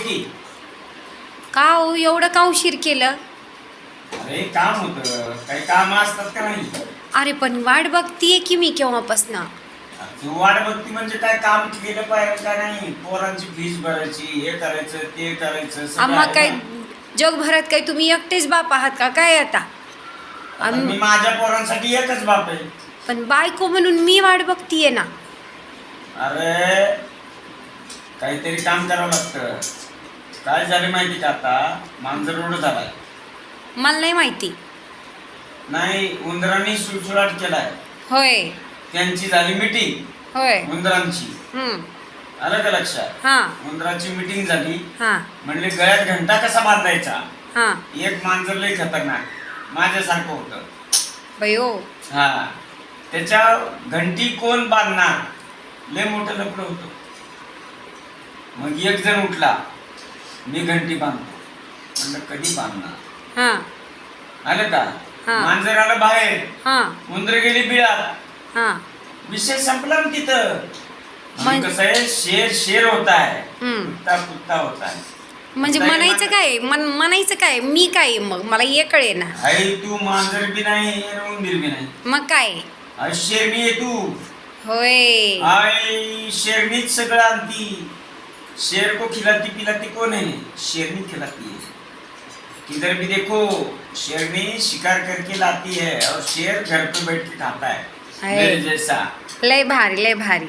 की. का हो एवढं का उशीर केलं? अरे काम होतं, काही काम असतात का नाही? अरे पण वाट बघतीये की मी केव्हापासनं. तू वाट बघती म्हणजे काय काम केलं पाहिजे का नाही? पोरांची फीस भरायची, हे करायचं ते करायचं सगळं आम्हा आहे काय ना. जगभरात काय तुम्ही एकटेच बाप आहात का काय आता? आता मी माझ्या पोरांसाठी एकच बाप आहे. पण बायको म्हणून मी वाट बघतीये ना. अरे काहीतरी काम करावं लागतं. काय झालं माहिती का, आता मांजर रोड झालाय. मला नाही माहिती. नाही, उंदरांनी सुळसुळाट केलाय. होय त्यांची झाली मीटिंग होय. उंदरांची. हम्म. आलं का लक्षात? हा उंदराची मीटिंग झाली. हा म्हणले गळ्यात घंटा कसा बांधायचा. हा. एक मांजर लय खतरनाक माझ्यासारखं होतं. बयो. हा, त्याच्या घंटी कोण बांधणार, लय मोठं लपड होतं. मग एक जण उठला, मी घंटी बांधतो. म्हणलं कधी बांधणार. हा आलं का? हा. मांजर आलं बाहेर, हा उंदर गेली बिळात. हा. विषय संपला ना तिथं. म्हणजे- कसं आहे, शेर शेर होता है, हम्म. कुत्ता कुत्ता होता है. म्हणजे कुत्ता हे म्हणायचं काय म्हणायचं काय मी काय मग मला हे कळे ना. आई तू मांजर बी नाही आणि उंदीर बी नाही. मग काय. आई शेरणी आहे तू. होय. आई शेरनीच सगळं आणती. शेर को खिलाती पिलाती कौन है? शेरनी खिलाती है. किधर भी देखो शेरनी शिकार करके लाती है और शेर घर पे बैठ के खाता है. है। मेरे जैसा. लय भारी लय भारी.